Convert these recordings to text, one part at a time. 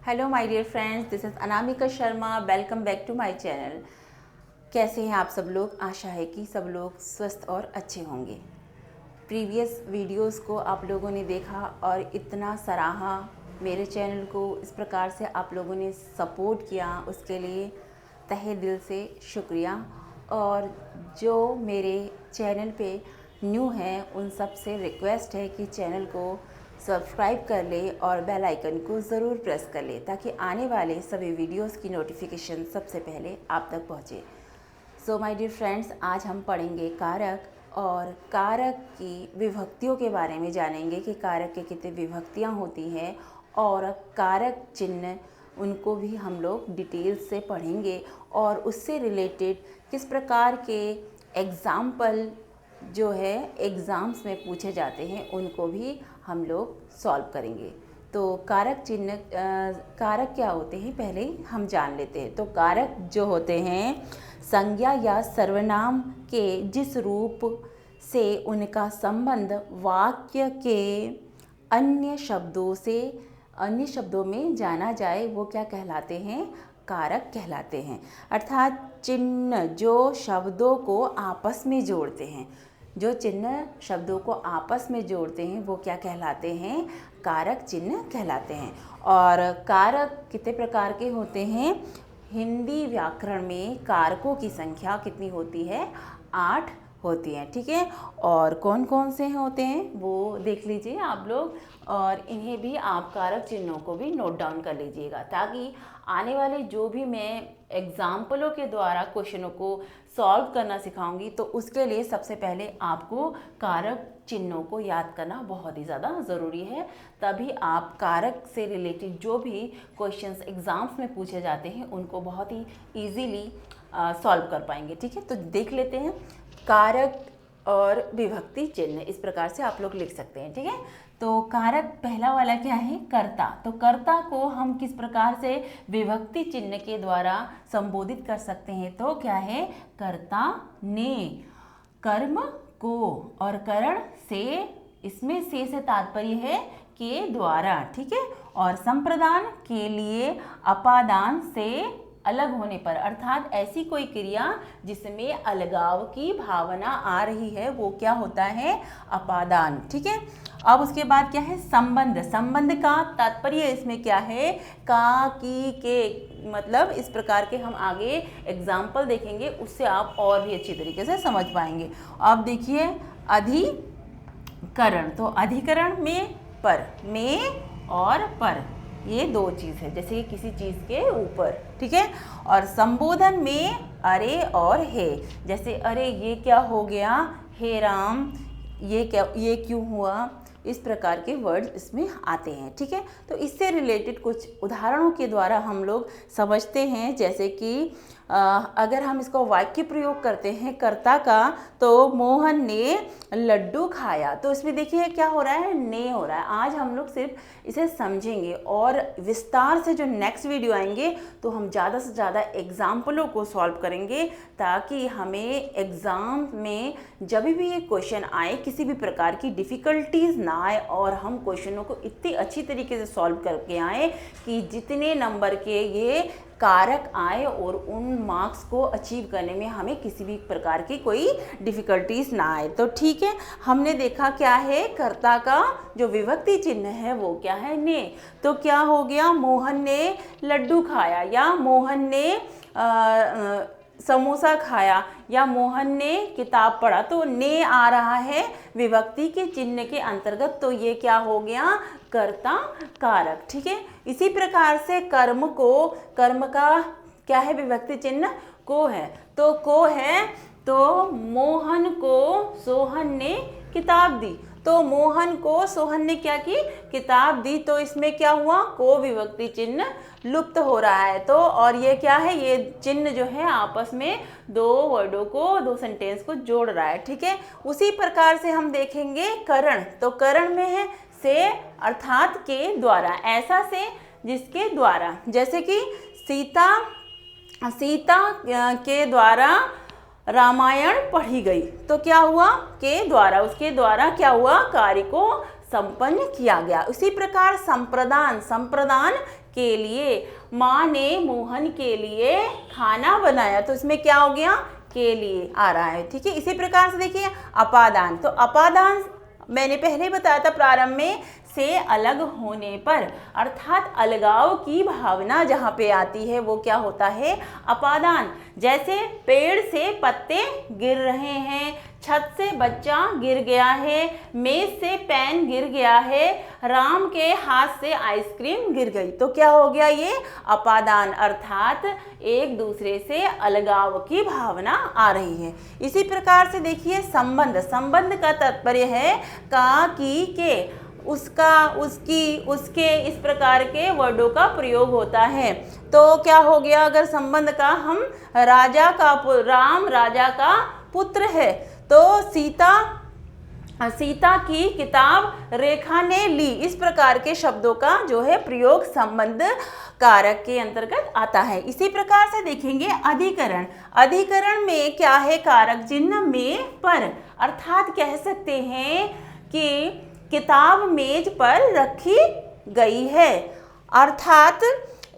Hello my dear friends, this is Anamika Sharma. Welcome back to my channel. कैसे हैं आप सब लोग? आशा है कि सब लोग स्वस्थ और अच्छे होंगे। प्रीवियस वीडियोस को आप लोगों ने देखा और इतना सराहा, मेरे चैनल को इस प्रकार से आप लोगों ने सपोर्ट किया, उसके लिए तहे दिल से शुक्रिया। और जो मेरे चैनल पे न्यू हैं उन सब से रिक्वेस्ट है कि चैनल को सब्सक्राइब कर ले और बेल आइकन को ज़रूर प्रेस कर ले ताकि आने वाले सभी वीडियोस की नोटिफिकेशन सबसे पहले आप तक पहुँचे। सो माय डियर फ्रेंड्स, आज हम पढ़ेंगे कारक और कारक की विभक्तियों के बारे में जानेंगे कि कारक के कितने विभक्तियाँ होती हैं और कारक चिन्ह उनको भी हम लोग डिटेल से पढ़ेंगे और उससे रिलेटेड किस प्रकार के एग्ज़ाम्पल जो है एग्ज़ाम्स में पूछे जाते हैं उनको भी हम लोग सॉल्व करेंगे। तो कारक चिन्ह कारक क्या होते हैं पहले हम जान लेते हैं। तो कारक जो होते हैं संज्ञा या सर्वनाम के जिस रूप से उनका संबंध वाक्य के अन्य शब्दों में जाना जाए वो क्या कहलाते हैं? कारक कहलाते हैं। अर्थात चिन्ह जो शब्दों को आपस में जोड़ते हैं, जो चिन्ह शब्दों को आपस में जोड़ते हैं वो क्या कहलाते हैं? कारक चिन्ह कहलाते हैं। और कारक कितने प्रकार के होते हैं? हिंदी व्याकरण में कारकों की संख्या कितनी होती है? 8 होती हैं। ठीक है, और कौन कौन से होते हैं वो देख लीजिए आप लोग, और इन्हें भी आप कारक चिन्हों को भी नोट डाउन कर लीजिएगा ताकि आने वाले जो भी मैं एग्जाम्पलों के द्वारा क्वेश्चनों को सॉल्व करना सिखाऊंगी तो उसके लिए सबसे पहले आपको कारक चिन्हों को याद करना बहुत ही ज़्यादा ज़रूरी है। तभी आप कारक से रिलेटेड जो भी क्वेश्चंस एग्ज़ाम्स में पूछे जाते हैं उनको बहुत ही ईजीली सॉल्व कर पाएंगे। ठीक है, तो देख लेते हैं कारक और विभक्ति चिन्ह इस प्रकार से आप लोग लिख सकते हैं। ठीक है, तो कारक पहला वाला क्या है? कर्ता। तो कर्ता को हम किस प्रकार से विभक्ति चिन्ह के द्वारा संबोधित कर सकते हैं? तो क्या है? कर्ता ने कर्म को, और करण से, इसमें से तात्पर्य है के द्वारा। ठीक है, और संप्रदान के लिए अपादान से अलग होने पर, अर्थात ऐसी कोई क्रिया जिसमें अलगाव की भावना आ रही है वो क्या होता है? अपादान। ठीक है, अब उसके बाद क्या है? संबंध। संबंध का तात्पर्य इसमें क्या है? का, की, के, मतलब इस प्रकार के हम आगे एग्जाम्पल देखेंगे उससे आप और भी अच्छी तरीके से समझ पाएंगे। अब देखिए अधिकरण। तो अधिकरण में पर, में और पर, ये दो चीज़ है, जैसे किसी चीज़ के ऊपर। ठीक है, और संबोधन में अरे और हे, जैसे अरे ये क्या हो गया? हे राम, ये क्या, ये क्यों हुआ? इस प्रकार के वर्ड्स इसमें आते हैं। ठीक है, तो इससे रिलेटेड कुछ उदाहरणों के द्वारा हम लोग समझते हैं। जैसे कि अगर हम इसको वाक्य प्रयोग करते हैं कर्ता का, तो मोहन ने लड्डू खाया, तो इसमें देखिए क्या हो रहा है? ने हो रहा है। आज हम लोग सिर्फ इसे समझेंगे और विस्तार से जो नेक्स्ट वीडियो आएंगे तो हम ज़्यादा से ज़्यादा एग्जाम्पलों को सॉल्व करेंगे ताकि हमें एग्ज़ाम में जब भी ये क्वेश्चन आए किसी भी प्रकार की डिफ़िकल्टीज ना आए और हम क्वेश्चनों को इतनी अच्छी तरीके से सॉल्व करके आए कि जितने नंबर के ये कारक आए और उन मार्क्स को अचीव करने में हमें किसी भी प्रकार की कोई डिफ़िकल्टीज ना आए। तो ठीक है, हमने देखा क्या है? कर्ता का जो विभक्ति चिन्ह है वो क्या है? ने। तो क्या हो गया? मोहन ने लड्डू खाया, या मोहन ने समोसा खाया, या मोहन ने किताब पढ़ा। तो ने आ रहा है विभक्ति के चिन्ह के अंतर्गत, तो ये क्या हो गया? कर्ता कारक। ठीक है, इसी प्रकार से कर्म को, कर्म का क्या है विभक्ति चिन्ह? को है। तो को है, तो मोहन को सोहन ने किताब दी, तो मोहन को सोहन ने क्या की? किताब दी। तो इसमें क्या हुआ? को विभक्ति चिन्ह लुप्त हो रहा है। तो और ये क्या है? ये चिन्ह जो है आपस में दो वर्डों को, दो सेंटेंस को जोड़ रहा है। ठीक है, उसी प्रकार से हम देखेंगे करण। तो करण में है से, अर्थात के द्वारा, ऐसा से जिसके द्वारा, जैसे कि सीता के द्वारा रामायण पढ़ी गई, तो क्या हुआ? के द्वारा, उसके द्वारा क्या हुआ? कार्य को संपन्न किया गया। उसी प्रकार संप्रदान, संप्रदान के लिए, माँ ने मोहन के लिए खाना बनाया, तो इसमें क्या हो गया, के लिए आ रहा है, ठीक है। इसी प्रकार से देखिए अपादान, तो अपादान मैंने पहले बताया था प्रारंभ में, से अलग होने पर, अर्थात अलगाव की भावना जहाँ पे आती है वो क्या होता है, अपादान। जैसे पेड़ से पत्ते गिर रहे हैं, छत से बच्चा गिर गया है, मेज से पेन गिर गया है, राम के हाथ से आइसक्रीम गिर गई, तो क्या हो गया, ये अपादान, अर्थात एक दूसरे से अलगाव की भावना आ रही है। इसी प्रकार से देखिए संबंध, संबंध का तात्पर्य है का, की, के, उसका, उसकी, उसके, इस प्रकार के वर्डों का प्रयोग होता है। तो क्या हो गया, अगर संबंध का, हम राजा का, राम राजा का पुत्र है, तो सीता की किताब रेखा ने ली, इस प्रकार के शब्दों का जो है प्रयोग संबंध कारक के अंतर्गत आता है। इसी प्रकार से देखेंगे अधिकरण, अधिकरण में क्या है, कारक चिन्ह में पर, अर्थात कह सकते हैं कि किताब मेज पर रखी गई है, अर्थात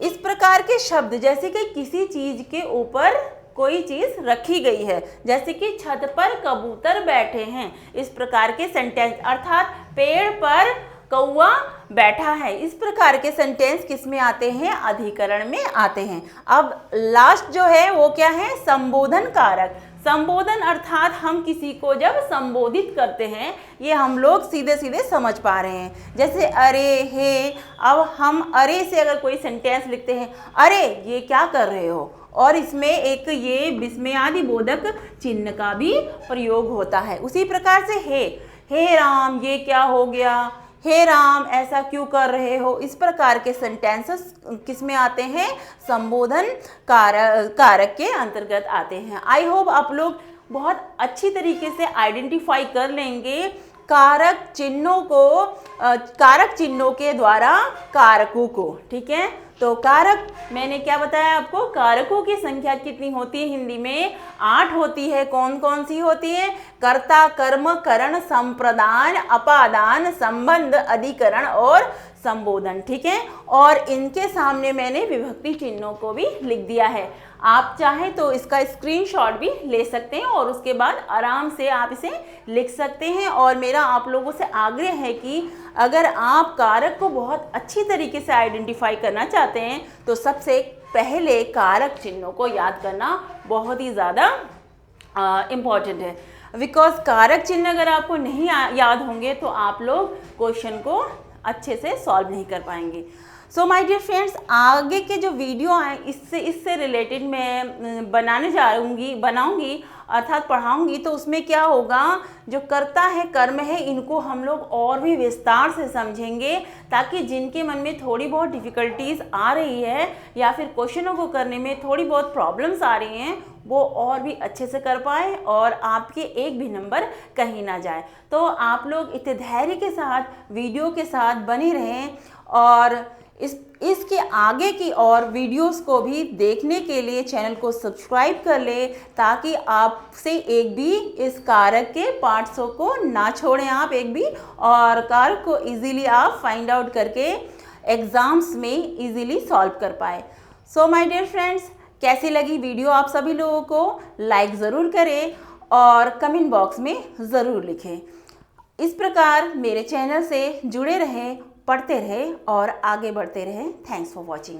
इस प्रकार के शब्द, जैसे कि किसी चीज के ऊपर कोई चीज रखी गई है, जैसे कि छत पर कबूतर बैठे हैं, इस प्रकार के सेंटेंस, अर्थात पेड़ पर कौवा बैठा है, इस प्रकार के सेंटेंस किस में आते हैं, अधिकरण में आते हैं। अब लास्ट जो है वो क्या है, संबोधन कारक। संबोधन अर्थात हम किसी को जब संबोधित करते हैं, ये हम लोग सीधे सीधे समझ पा रहे हैं, जैसे अरे, हे। अब हम अरे से अगर कोई सेंटेंस लिखते हैं, अरे ये क्या कर रहे हो, और इसमें एक ये विस्मयादि बोधक चिन्ह का भी प्रयोग होता है। उसी प्रकार से हे राम ये क्या हो गया, हे राम ऐसा क्यों कर रहे हो, इस प्रकार के सेंटेंसेस किस में आते हैं, संबोधन कारक के अंतर्गत आते हैं। आई होप आप लोग बहुत अच्छी तरीके से आइडेंटिफाई कर लेंगे कारक चिन्हों को, कारक चिन्हों के द्वारा कारकों को, ठीक है। तो कारक मैंने क्या बताया आपको, कारकों की संख्या कितनी होती है हिंदी में, 8 होती है। कौन कौन सी होती है, कर्ता, कर्म, करण, संप्रदान, अपादान, संबंध, अधिकरण और संबोधन, ठीक है। और इनके सामने मैंने विभक्ति चिन्हों को भी लिख दिया है। आप चाहें तो इसका स्क्रीनशॉट भी ले सकते हैं और उसके बाद आराम से आप इसे लिख सकते हैं। और मेरा आप लोगों से आग्रह है कि अगर आप कारक को बहुत अच्छी तरीके से आइडेंटिफाई करना चाहते हैं तो सबसे पहले कारक चिन्हों को याद करना बहुत ही ज़्यादा इम्पॉर्टेंट है। बिकॉज कारक चिन्ह अगर आपको नहीं याद होंगे तो आप लोग क्वेश्चन को अच्छे से सॉल्व नहीं कर पाएंगे। सो माय डियर फ्रेंड्स, आगे के जो वीडियो हैं इससे रिलेटेड मैं बनाऊंगी अर्थात पढ़ाऊंगी। तो उसमें क्या होगा, जो कर्ता है, कर्म है, इनको हम लोग और भी विस्तार से समझेंगे, ताकि जिनके मन में थोड़ी बहुत डिफ़िकल्टीज आ रही है या फिर क्वेश्चनों को करने में थोड़ी बहुत प्रॉब्लम्स आ रही हैं, वो और भी अच्छे से कर पाए और आपके एक भी नंबर कहीं ना जाए। तो आप लोग इतने धैर्य के साथ वीडियो के साथ बने रहें और इसके आगे की और वीडियोस को भी देखने के लिए चैनल को सब्सक्राइब कर ले, ताकि आपसे एक भी इस कारक के पार्ट्स को ना छोड़ें आप एक भी, और कारक को इजीली आप फाइंड आउट करके एग्ज़ाम्स में इजीली सॉल्व कर पाए। सो माय डियर फ्रेंड्स, कैसी लगी वीडियो आप सभी लोगों को लाइक ज़रूर करें और कमेंट बॉक्स में ज़रूर लिखें। इस प्रकार मेरे चैनल से जुड़े रहें, पढ़ते रहें और आगे बढ़ते रहें। Thanks for watching.